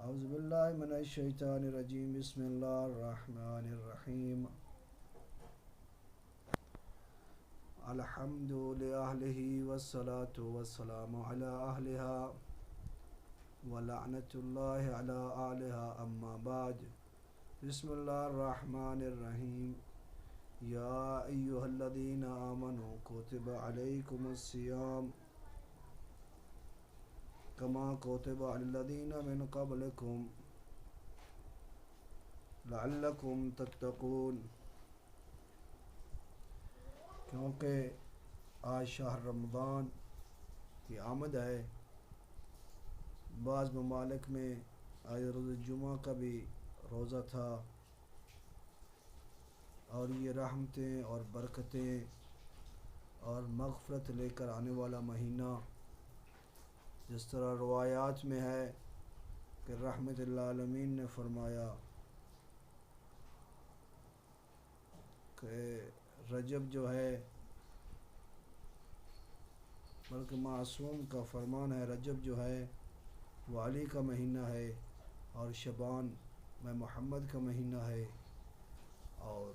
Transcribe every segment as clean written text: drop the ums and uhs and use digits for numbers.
اعوذ باللہ من الشیطان الرجیم بسم اللہ الرحمن الرحیم الحمد لأہلہ والصلاة والسلام علی اہلہا ولعنت اللہ علی آلہا اما بعد بسم اللہ الرحمن الرحیم یا ایہا الذین آمنوا کتب علیکم الصیام کما کتب علی الذین من قبلکم لعلکم تتقون، کیونکہ آج شہر رمضان کی آمد ہے۔ بعض ممالک میں آج روز جمعہ کا بھی روزہ تھا، اور یہ رحمتیں اور برکتیں اور مغفرت لے کر آنے والا مہینہ، جس طرح روایات میں ہے کہ رحمت للعالمین نے فرمایا کہ رجب جو ہے، بلکہ معصوم کا فرمان ہے، رجب جو ہے وہ علی کا مہینہ ہے، اور شعبان میں محمد کا مہینہ ہے، اور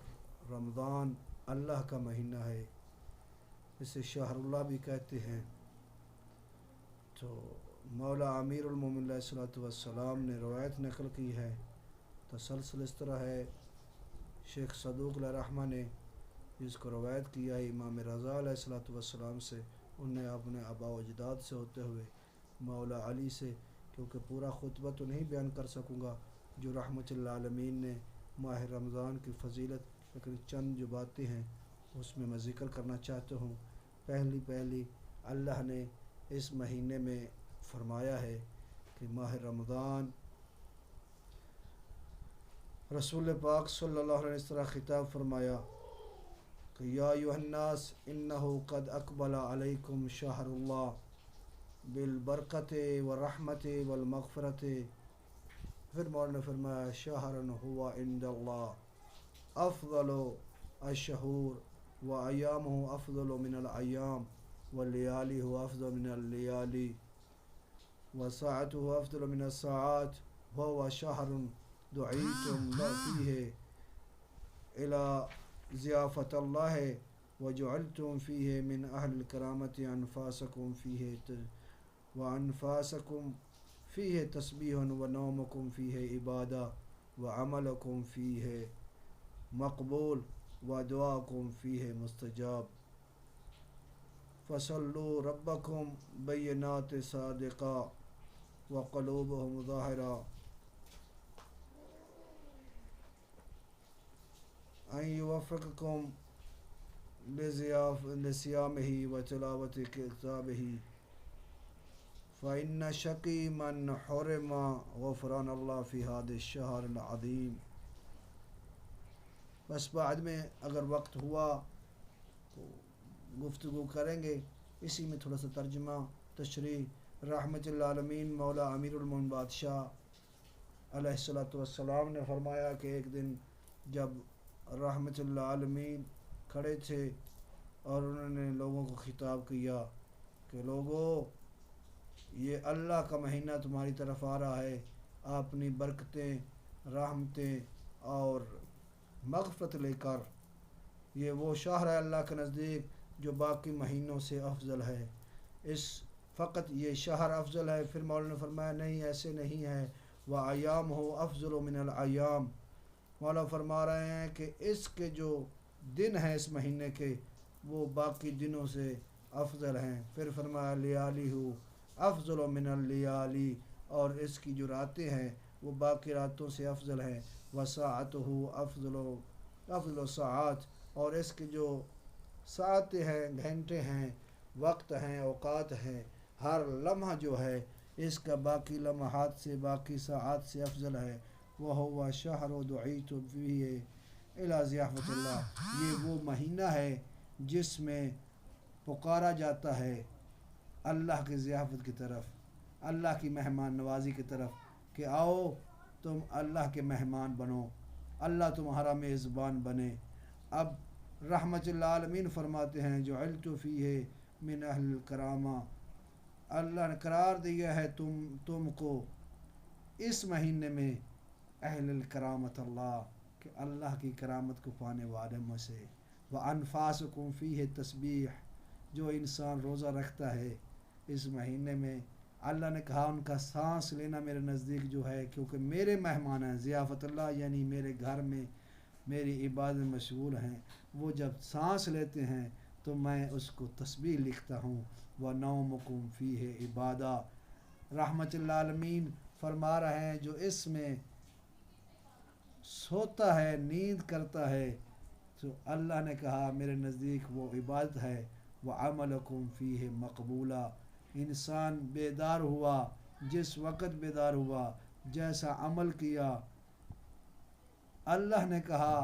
رمضان اللہ کا مہینہ ہے، اسے شہر اللہ بھی کہتے ہیں۔ تو مولا امیر المومنین علیہ الصلوۃ والسلام نے روایت نقل کی ہے، تسلسل اس طرح ہے، شیخ صدوق علیہ رحمہ نے جس کو روایت کیا ہے امام رضا علیہ الصلوۃ والسلام سے، انہوں نے اپنے آباء و اجداد سے ہوتے ہوئے مولا علی سے، کیونکہ پورا خطبہ تو نہیں بیان کر سکوں گا جو رحمت للعالمین نے ماہ رمضان کی فضیلت، لیکن چند جو باتیں ہیں اس میں ذکر کرنا چاہتا ہوں۔ پہلی اللہ نے اس مہینے میں فرمایا ہے کہ ماہ رمضان، رسول پاک صلی اللہ علیہ وسلم نے اس طرح خطاب فرمایا کہ یا ایھا الناس انہ قد اقبل علیکم شہر اللہ بالبرکۃ والرحمۃ والمغفرۃ۔ پھر مولانا نے فرمایا شہر ہوا عند اللہ افضل الشہور و ایامہ افضل من الایام واللیالی هو افضل من اللیالی وساعته افضل من الساعات وهو شہر دعیتم فیہ الی ضیافۃ اللہ وجعلتم فیہ من اہل الکرامۃ انفاسکم فیہ وانفاسکم فیہ تسبیح ونومکم فیہ عبادہ وعملکم فیہ مقبول ودعاکم فیہ مستجاب فصلوا ربکم بینات صادقہ وقلوبہم ظاہرہ ان یوفقکم لصیامہ وتلاوت کتابہ فإن شقی من حرم غفران اللہ فی ھذا الشہر العظیم۔ بس بعد میں اگر وقت ہوا تو گفتگو کریں گے، اسی میں تھوڑا سا ترجمہ تشریح۔ رحمت للعالمین مولا امیر المومنین بادشاہ علیہ الصلوۃ والسلام نے فرمایا کہ ایک دن جب رحمت للعالمین کھڑے تھے اور انہوں نے لوگوں کو خطاب کیا کہ لوگوں، یہ اللہ کا مہینہ تمہاری طرف آ رہا ہے، اپنی برکتیں، رحمتیں اور مغفرت لے کر۔ یہ وہ شہر ہے اللہ کے نزدیک جو باقی مہینوں سے افضل ہے، اس فقط یہ شہر افضل ہے۔ پھر مولانا نے فرمایا نہیں، ایسے نہیں ہے، وَأَيَّامُهُ أَفْضَلُ مِنَ الْأَيَّامِ۔ مولانا فرما رہے ہیں کہ اس کے جو دن ہیں اس مہینے کے، وہ باقی دنوں سے افضل ہیں۔ پھر فرمایا لیالِهُ افضل من اللیالی، اور اس کی جو راتیں ہیں وہ باقی راتوں سے افضل ہیں۔ وساعتہ افضل الساعات، اور اس کی جو ساعتیں ہیں، گھنٹے ہیں، وقت ہیں، اوقات ہیں، ہر لمحہ جو ہے اس کا باقی لمحات سے، باقی ساعات سے افضل ہے۔ وَهُوَ شَهْرُ دُعِیتُ فِیہ اِلیٰ ضِیافَۃِ اللہ۔ یہ وہ مہینہ ہے جس میں پکارا جاتا ہے اللہ کی ضیافت کی طرف، اللہ کی مہمان نوازی کی طرف، کہ آؤ تم اللہ کے مہمان بنو، اللہ تمہارا میزبان بنے۔ اب رحمت للعالمین فرماتے ہیں جعلت فیہ من اہل الکرامہ، اللہ نے قرار دیا ہے تم کو اس مہینے میں اہل الکرامت اللہ کہ اللہ کی کرامت کو پانے والے میں سے، وانفاسکم فیہ تسبیح، جو انسان روزہ رکھتا ہے اس مہینے میں، اللہ نے کہا ان کا سانس لینا میرے نزدیک جو ہے، کیونکہ میرے مہمان ہیں ضیافت اللہ، یعنی میرے گھر میں میری عبادت میں مشغول ہیں، وہ جب سانس لیتے ہیں تو میں اس کو تسبیح لکھتا ہوں۔ وَنَوْمُكُمْ فِيهِ عِبَادَةٌ، رحمت اللہ عالمین فرما رہے ہیں جو اس میں سوتا ہے، نیند کرتا ہے، تو اللہ نے کہا میرے نزدیک وہ عبادت ہے۔ وَعَمَلَكُمْ فِيهِ مَقْبُولًا، انسان بیدار ہوا، جس وقت بیدار ہوا، جیسا عمل کیا، اللہ نے کہا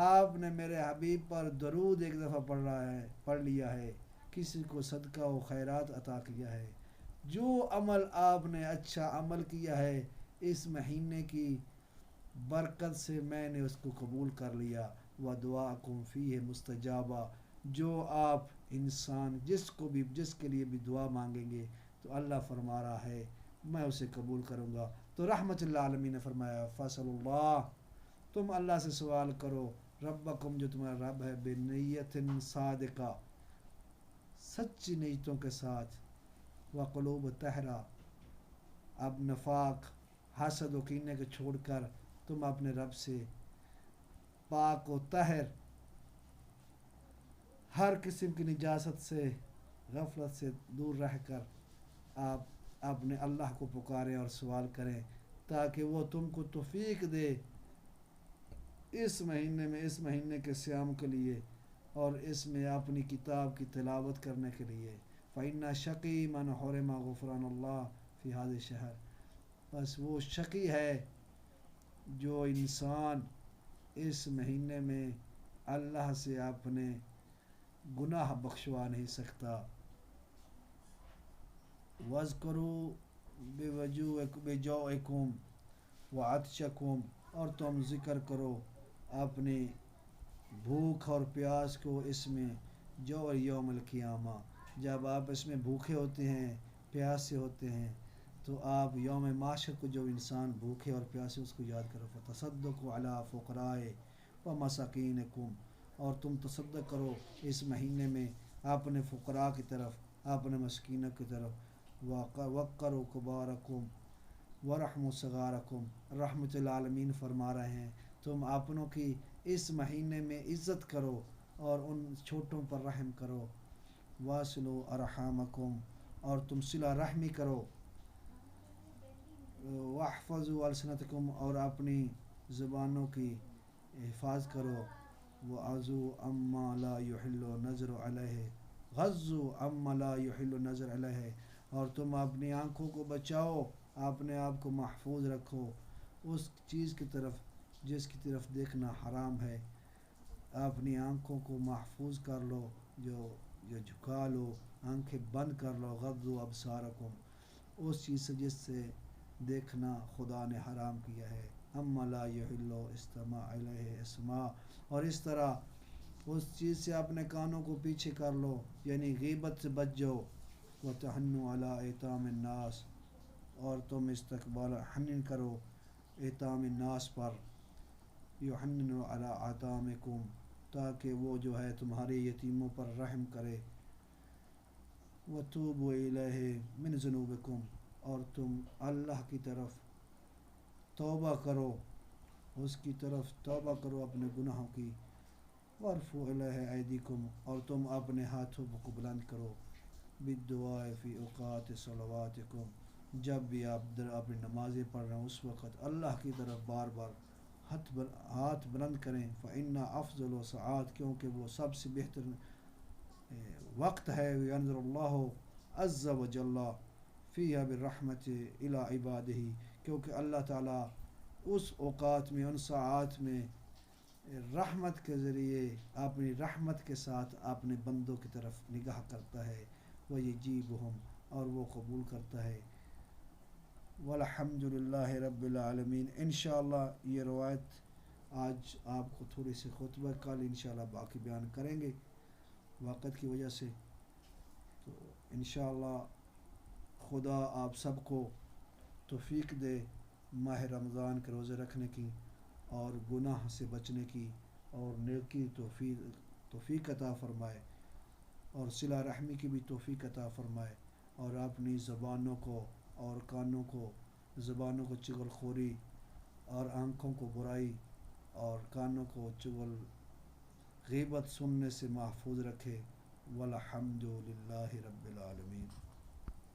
آپ نے میرے حبیب پر درود ایک دفعہ پڑھ لیا ہے، کسی کو صدقہ و خیرات عطا کیا ہے، جو عمل آپ نے اچھا عمل کیا ہے اس مہینے کی برکت سے میں نے اس کو قبول کر لیا۔ وَدُعَاءُكُمْ فِيهِ مُسْتَجَابًا، جو آپ انسان جس کے لیے بھی دعا مانگیں گے تو اللہ فرما رہا ہے میں اسے قبول کروں گا۔ تو رحمت اللہ عالمین نے فرمایا فصل اللہ، تم اللہ سے سوال کرو، ربکم جو تمہارا رب ہے، بنیت صادقہ، سچی نیتوں کے ساتھ، وقلوب طہرا، اب نفاق حسد و کینے کو چھوڑ کر تم اپنے رب سے پاک و طاہر، ہر قسم کی نجاست سے، غفلت سے دور رہ کر آپ اپنے اللہ کو پکاریں اور سوال کریں تاکہ وہ تم کو توفیق دے اس مہینے کے صیام کے لیے اور اس میں اپنی کتاب کی تلاوت کرنے کے لیے۔ فَإِنَّ شَقِي مَنْ حُرِمَ غُفْرَانَ اللَّهِ فِي هَذَا الشَّهْرِ، بس وہ شقی ہے جو انسان اس مہینے میں اللہ سے اپنے گناہ بخشوا نہیں سکتا۔ وَاذْكُرُوا بِوَجُوعِكُمْ وَعَطْشِكُمْ، اور تم ذکر کرو اپنی بھوک اور پیاس کو اس میں، جو یوم القیامہ، جب آپ اس میں بھوکے ہوتے ہیں، پیاسے ہوتے ہیں، تو آپ یوم معاشر کو جو انسان بھوکے اور پیاسے اس کو یاد کرو۔ فَتَصَدَّقُوا عَلَىٰ فُقَرَاءِ وَمَسَاكِينِكُمْ، اور تم تصدق کرو اس مہینے میں اپنے فقراء کی طرف، اپنے مسکینوں کی طرف۔ وَقَّرُوا كُبَارَكُمْ وَرَحْمُوا صِغَارَكُمْ، رحمت العالمین فرما رہے ہیں تم اپنوں کی اس مہینے میں عزت کرو اور ان چھوٹوں پر رحم کرو۔ وَاصِلُوا أَرْحَامَكُمْ، اور تم صلہ رحمی کرو۔ وَاحْفَظُوا أَلْسِنَتَكُمْ، اور اپنی زبانوں کی حفاظ کرو۔ وَعَزُوا عَمَّا لَا يُحِلُّ النَّظْرُ عَلَيْهِ، غَضُّوا عَمَّا لَا يُحِلُّ النَّظْرُ عَلَيْهِ، اور تم اپنی آنکھوں کو بچاؤ، اپنے آپ کو محفوظ رکھو اس چیز کی طرف جس کی طرف دیکھنا حرام ہے، اپنی آنکھوں کو محفوظ کر لو، جو جھکا لو، آنکھیں بند کر لو۔ غضوا ابصارکم، اس چیز سے جس سے دیکھنا خدا نے حرام کیا ہے۔ اما لا یحل استماع الیہ اسماع، اور اس طرح اس چیز سے اپنے کانوں کو پیچھے کر لو، یعنی غیبت سے بچ جاؤ۔ وتحنوا علی ایتام الناس، اور تم استقبال حنن کرو ایتام الناس پر، یحنن علی ایتامکم، تاکہ وہ جو ہے تمہارے یتیموں پر رحم کرے۔ وتوبوا الیہ من ذنوبکم، اور تم اللہ کی طرف توبہ کرو، اس کی طرف توبہ کرو اپنے گناہوں کی۔ وارفعوا الیہ ایدیکم، اور تم اپنے ہاتھوں کو بلند کرو۔ بالدعاء فی اوقات صلواتکم، جب بھی آپ اپنی نمازیں پڑھ رہے ہیں اس وقت اللہ کی طرف بار بار ہاتھ بلند کریں۔ فإن افضل الساعات، کیونکہ وہ سب سے بہتر وقت ہے۔ ینظر اللہ عز وجل فیہا بالرحمت الی عبادہ، کیونکہ اللہ تعالیٰ اس اوقات میں، ان ساعات میں رحمت کے ذریعے اپنی رحمت کے ساتھ اپنے بندوں کی طرف نگاہ کرتا ہے۔ وَيَجِيبُهُمْ، اور وہ قبول کرتا ہے۔ والحمد للہ رب العالمین۔ انشاءاللہ یہ روایت آج آپ کو تھوڑی سی خطبہ، کل انشاءاللہ باقی بیان کریں گے وقت کی وجہ سے۔ تو انشاءاللہ خدا آپ سب کو توفیق دے ماہ رمضان کے روزے رکھنے کی اور گناہ سے بچنے کی، اور نیکی توفیق عطا فرمائے، اور صلہ رحمی کی بھی توفیق عطا فرمائے، اور اپنی زبانوں کو اور کانوں کو، زبانوں کو چغل خوری اور آنکھوں کو برائی اور کانوں کو چغل غیبت سننے سے محفوظ رکھے۔ والحمد للہ رب العالمین۔